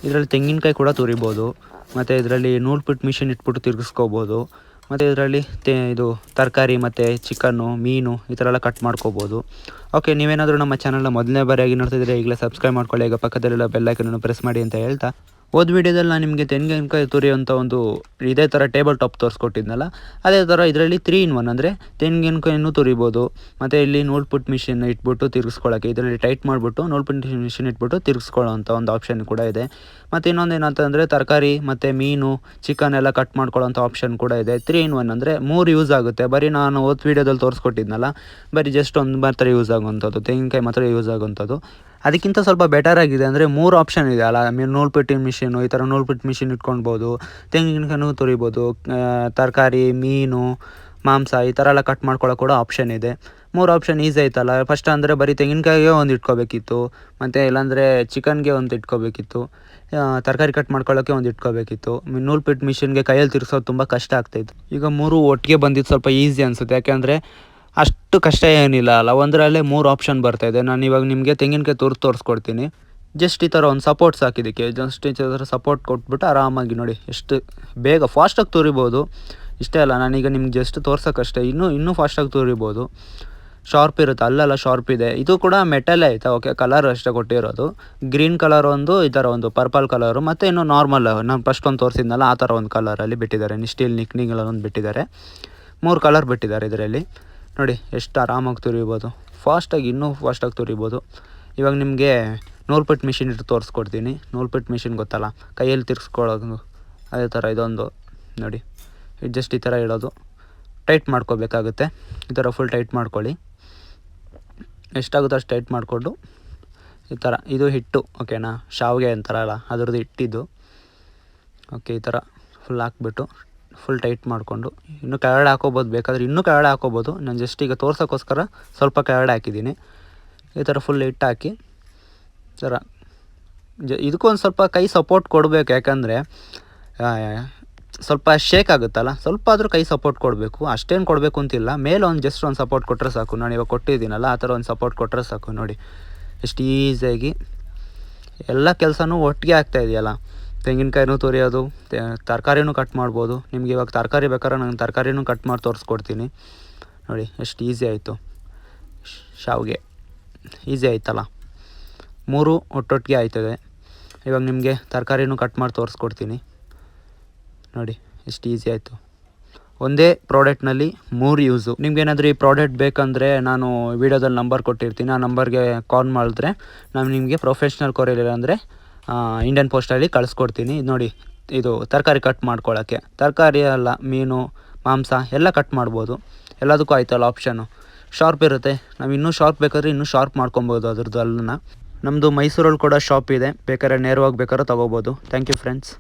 ಇದರಲ್ಲಿ ತೆಂಗಿನಕಾಯಿ ಕೂಡ ತುರಿಬೋದು. ಮತ್ತು ಇದರಲ್ಲಿ ನೂಲು ಬಿಟ್ಟು ಮಿಷಿನ್ ಇಟ್ಬಿಟ್ಟು ತಿರುಗಿಸ್ಕೋಬೋದು. ಮತ್ತು ಇದರಲ್ಲಿ ಇದು ತರಕಾರಿ ಮತ್ತು ಚಿಕನ್ನು, ಮೀನು ಈ ಥರ ಎಲ್ಲ ಕಟ್ ಮಾಡ್ಕೋಬೋದು. ಓಕೆ, ನೀವೇನಾದರೂ ನಮ್ಮ ಚಾನಲ್ನ ಮೊದಲನೇ ಬಾರಿಯಾಗಿ ನೋಡ್ತಿದ್ರೆ ಈಗಲೇ ಸಬ್ಸ್ಕ್ರೈಬ್ ಮಾಡ್ಕೊಳ್ಳಿ. ಈಗ ಪಕ್ಕದಲ್ಲಿರೋ ಬೆಲ್ ಐಕನನ್ನು ಪ್ರೆಸ್ ಮಾಡಿ ಅಂತ ಹೇಳ್ತಾ, ಹೋದ ವೀಡಿಯೋದಲ್ಲಿ ನಾನು ನಿಮಗೆ ತೆಂಗಿನಕಾಯಿ ತುರಿಯುವಂಥ ಒಂದು ಇದೇ ಥರ ಟೇಬಲ್ ಟಾಪ್ ತೋರಿಸ್ಕೊಟ್ಟಿದ್ನಲ್ಲ, ಅದೇ ಥರ ಇದರಲ್ಲಿ 3 in 1 ಅಂದರೆ ತೆಂಗಿನಕಾಯಿನೂ ತುರಿಬೋದು. ಮತ್ತು ಇಲ್ಲಿ ನೂಲು ಪುಟ್ ಮಿಷಿನ್ ಇಟ್ಬಿಟ್ಟು ತಿರುಗಿಸ್ಕೊಳ್ಳೋಕ್ಕೆ, ಇದರಲ್ಲಿ ಟೈಟ್ ಮಾಡಿಬಿಟ್ಟು ನೂಲು ಪುಟ್ ಮಿಷಿನ್ ಇಟ್ಬಿಟ್ಟು ತಿರುಗಿಸ್ಕೊಳ್ಳೋವಂಥ ಒಂದು ಆಪ್ಷನ್ ಕೂಡ ಇದೆ. ಮತ್ತು ಇನ್ನೊಂದು ಏನಂತಂದರೆ ತರಕಾರಿ ಮತ್ತು ಮೀನು, ಚಿಕನ್ ಎಲ್ಲ ಕಟ್ ಮಾಡ್ಕೊಳ್ಳೋಂಥ ಆಪ್ಷನ್ ಕೂಡ ಇದೆ. 3 in 1 ಅಂದರೆ 3 ಯೂಸ್ ಆಗುತ್ತೆ. ಬರೀ ನಾನು ಹೋದ ವೀಡಿಯೋದಲ್ಲಿ ತೋರಿಸ್ಕೊಟ್ಟಿದ್ನಲ್ಲ, ಬರೀ ಜಸ್ಟ್ ಒಂದು ಮಾತ್ರ ಯೂಸ್ ಆಗುವಂಥದ್ದು, ತೆಂಗಿನಕಾಯಿ ಮಾತ್ರ ಯೂಸ್ ಆಗುವಂಥದ್ದು. ಅದಕ್ಕಿಂತ ಸ್ವಲ್ಪ ಬೆಟರ್ ಆಗಿದೆ ಅಂದರೆ 3 ಆಪ್ಷನ್ ಇದೆ ಅಲ್ಲ, ನೂಲು ಪೆಟ್ಟಿನ ಮಿಷಿನು, ಈ ಥರ ನೂಲು ಪೆಟ್ಟು ಮಿಷಿನ್ ಇಟ್ಕೊಳ್ಬೋದು, ತೆಂಗಿನಕಾಯಿನೂ ತುರಿಬೋದು, ತರಕಾರಿ, ಮೀನು, ಮಾಂಸ ಈ ಥರ ಎಲ್ಲ ಕಟ್ ಮಾಡ್ಕೊಳ್ಳೋ ಕೂಡ ಆಪ್ಷನ್ ಇದೆ. 3 ಆಪ್ಷನ್ ಈಸಿ ಆಯ್ತಲ್ಲ. ಫಸ್ಟ್ ಅಂದರೆ ಬರೀ ತೆಂಗಿನಕಾಯಿಗೆ ಒಂದು ಇಟ್ಕೋಬೇಕಿತ್ತು, ಮತ್ತು ಇಲ್ಲಾಂದರೆ ಚಿಕನ್ಗೆ ಒಂದು ಇಟ್ಕೋಬೇಕಿತ್ತು, ತರಕಾರಿ ಕಟ್ ಮಾಡ್ಕೊಳ್ಳೋಕ್ಕೆ ಒಂದು ಇಟ್ಕೋಬೇಕಿತ್ತು. ನೂಲು ಪೆಟ್ಟು ಮಿಷಿನ್ಗೆ ಕೈಯಲ್ಲಿ ತಿರ್ಸೋದು ತುಂಬ ಕಷ್ಟ ಆಗ್ತಾಯಿತ್ತು. ಈಗ 3 ಒಟ್ಟಿಗೆ ಬಂದಿದ್ದು ಸ್ವಲ್ಪ ಈಸಿ ಅನಿಸುತ್ತೆ, ಯಾಕೆಂದರೆ ಅಷ್ಟು ಕಷ್ಟ ಏನಿಲ್ಲ ಅಲ್ಲ, ಒಂದರಲ್ಲೇ 3 ಆಪ್ಷನ್ ಬರ್ತಾಯಿದೆ. ನಾನು ಇವಾಗ ನಿಮಗೆ ತೆಂಗಿನಕಾಯಿ ತೋರಿಸ್ಕೊಡ್ತೀನಿ. ಜಸ್ಟ್ ಈ ಥರ ಒಂದು ಸಪೋರ್ಟ್ಸ್ ಹಾಕಿದ್ದಕ್ಕೆ ಜಸ್ಟ್ ಈ ಥರ ಸಪೋರ್ಟ್ ಕೊಟ್ಬಿಟ್ಟು ಆರಾಮಾಗಿ ನೋಡಿ ಎಷ್ಟು ಬೇಗ ಫಾಸ್ಟಾಗಿ ತುರಿಬೋದು. ಇಷ್ಟೇ ಅಲ್ಲ, ನಾನೀಗ ನಿಮ್ಗೆ ಜಸ್ಟ್ ತೋರ್ಸೋಕ್ಕಷ್ಟೇ, ಇನ್ನೂ ಫಾಸ್ಟಾಗಿ ತುರಿಬೋದು. ಶಾರ್ಪ್ ಇರುತ್ತೆ, ಅಲ್ಲೆಲ್ಲ ಶಾರ್ಪ್ ಇದೆ. ಇದು ಕೂಡ ಮೆಟಲೇ ಆಯಿತಾ. ಓಕೆ, ಕಲರ್ ಅಷ್ಟೇ ಕೊಟ್ಟಿರೋದು, ಗ್ರೀನ್ ಕಲರ್ ಒಂದು, ಈ ಥರ ಒಂದು ಪರ್ಪಲ್ ಕಲರು, ಮತ್ತು ಇನ್ನು ನಾರ್ಮಲ್ ನಾನು ಫಸ್ಟ್ ಒಂದು ತೋರಿಸಿದ್ನಲ್ಲ ಆ ಥರ ಒಂದು ಕಲರಲ್ಲಿ ಬಿಟ್ಟಿದ್ದಾರೆ. ಸ್ಟೀಲ್ ನಿಕ್ನಿಂಗ್ ಒಂದು ಬಿಟ್ಟಿದ್ದಾರೆ. 3 ಕಲರ್ ಬಿಟ್ಟಿದ್ದಾರೆ ಇದರಲ್ಲಿ. ನೋಡಿ ಎಷ್ಟು ಆರಾಮಾಗಿ ತುರಿಬೋದು, ಇನ್ನೂ ಫಾಸ್ಟಾಗಿ ತುರಿಬೋದು. ಇವಾಗ ನಿಮಗೆ ನೂಲು ಪೆಟ್ಟು ಮಿಷಿನ್ ಇಟ್ಟು ತೋರಿಸ್ಕೊಡ್ತೀನಿ. ನೂಲು ಪೆಟ್ಟು ಮಿಷಿನ್ ಗೊತ್ತಲ್ಲ, ಕೈಯಲ್ಲಿ ತಿರ್ಸ್ಕೊಳ್ಳೋದು, ಅದೇ ಥರ ಇದೊಂದು ನೋಡಿ. ಇದು ಜಸ್ಟ್ ಈ ಥರ ಇಡೋದು, ಟೈಟ್ ಮಾಡ್ಕೋಬೇಕಾಗುತ್ತೆ. ಈ ಥರ ಫುಲ್ ಟೈಟ್ ಮಾಡ್ಕೊಳ್ಳಿ, ಎಷ್ಟಾಗುತ್ತೋ ಅಷ್ಟು ಟೈಟ್ ಮಾಡಿಕೊಂಡು ಈ ಥರ. ಇದು ಹಿಟ್ಟು, ಓಕೆನಾ, ಶಾವಿಗೆ ಅಂತಾರಲ್ಲ ಅದ್ರದ್ದು ಹಿಟ್ಟಿದ್ದು. ಓಕೆ, ಈ ಥರ ಫುಲ್ ಹಾಕ್ಬಿಟ್ಟು ಫುಲ್ ಟೈಟ್ ಮಾಡಿಕೊಂಡು, ಇನ್ನೂ ಕೆಳಗಡೆ ಹಾಕೋಬೋದು, ಬೇಕಾದರೆ ಇನ್ನೂ ಕೆಳಗಡೆ ಹಾಕೋಬೋದು. ನಾನು ಜಸ್ಟ್ ಈಗ ತೋರ್ಸೋಕ್ಕೋಸ್ಕರ ಸ್ವಲ್ಪ ಕೆಳಗಡೆ ಹಾಕಿದ್ದೀನಿ. ಈ ಥರ ಫುಲ್ ಹಿಟ್ಟು ಹಾಕಿ ಈ ಥರ ಇದಕ್ಕೊಂದು ಸ್ವಲ್ಪ ಕೈ ಸಪೋರ್ಟ್ ಕೊಡಬೇಕು, ಯಾಕಂದರೆ ಸ್ವಲ್ಪ ಶೇಕ್ ಆಗುತ್ತಲ್ಲ, ಸ್ವಲ್ಪ ಆದರೂ ಕೈ ಸಪೋರ್ಟ್ ಕೊಡಬೇಕು. ಅಷ್ಟೇನು ಕೊಡಬೇಕು ಅಂತಿಲ್ಲ, ಮೇಲೆ ಒಂದು ಜಸ್ಟ್ ಒಂದು ಸಪೋರ್ಟ್ ಕೊಟ್ಟರೆ ಸಾಕು. ನಾನು ಇವಾಗ ಕೊಟ್ಟಿದ್ದೀನಲ್ಲ ಆ ಥರ ಒಂದು ಸಪೋರ್ಟ್ ಕೊಟ್ಟರೆ ಸಾಕು. ನೋಡಿ ಎಷ್ಟು ಈಸಿಯಾಗಿ ಎಲ್ಲ ಕೆಲಸನೂ ಒಟ್ಟಿಗೆ ಆಗ್ತಾಯಿದೆಯಲ್ಲ. ತೆಂಗಿನಕಾಯಿನೂ ತುರಿಯೋದು, ತರಕಾರಿನೂ ಕಟ್ ಮಾಡ್ಬೋದು. ನಿಮ್ಗೆ ಇವಾಗ ತರಕಾರಿ ಬೇಕಾದ್ರೆ ನಾನು ತರಕಾರಿನೂ ಕಟ್ ಮಾಡಿ ತೋರಿಸ್ಕೊಡ್ತೀನಿ. ನೋಡಿ ಎಷ್ಟು ಈಸಿ ಆಯಿತು. ಶಾವಿಗೆ ಈಸಿ ಆಯ್ತಲ್ಲ, 3 ಒಟ್ಟೊಟ್ಟಿಗೆ ಆಯ್ತದೆ. ಇವಾಗ ನಿಮಗೆ ತರಕಾರಿನೂ ಕಟ್ ಮಾಡಿ ತೋರಿಸ್ಕೊಡ್ತೀನಿ. ನೋಡಿ ಎಷ್ಟು ಈಸಿ ಆಯಿತು. ಒಂದೇ ಪ್ರಾಡಕ್ಟ್ನಲ್ಲಿ 3 ಯೂಸು. ನಿಮ್ಗೇನಾದರೂ ಈ ಪ್ರಾಡಕ್ಟ್ ಬೇಕಂದರೆ ನಾನು ವೀಡಿಯೋದಲ್ಲಿ ನಂಬರ್ ಕೊಟ್ಟಿರ್ತೀನಿ, ಆ ನಂಬರ್ಗೆ ಕಾಲ್ ಮಾಡಿದ್ರೆ ನಾನು ನಿಮಗೆ ಪ್ರೊಫೆಷ್ನಲ್ ಕೊರಿಯರ್ ಅಂದರೆ ಇಂಡಿಯನ್ ಪೋಸ್ಟಲ್ಲಿ ಕಳಿಸ್ಕೊಡ್ತೀನಿ. ನೋಡಿ, ಇದು ತರಕಾರಿ ಕಟ್ ಮಾಡ್ಕೊಳ್ಳೋಕ್ಕೆ, ತರಕಾರಿ ಅಲ್ಲ ಮೀನು, ಮಾಂಸ ಎಲ್ಲ ಕಟ್ ಮಾಡ್ಬೋದು. ಎಲ್ಲದಕ್ಕೂ ಆಯ್ತಲ್ಲ ಆಪ್ಷನು. ಶಾರ್ಪ್ ಇರುತ್ತೆ, ನಾವು ಇನ್ನೂ ಶಾರ್ಪ್ ಬೇಕಾದರೆ ಇನ್ನೂ ಶಾರ್ಪ್ ಮಾಡ್ಕೊಬೋದು ಅದ್ರದ್ದು ಅಲ್ಲನ್ನ. ನಮ್ಮದು ಮೈಸೂರಲ್ಲಿ ಕೂಡ ಶಾಪ್ ಇದೆ, ಬೇಕಾದ್ರೆ ನೇರವಾಗಿ ಬೇಕಾದ್ರೆ ತೊಗೋಬೋದು. Thank you friends.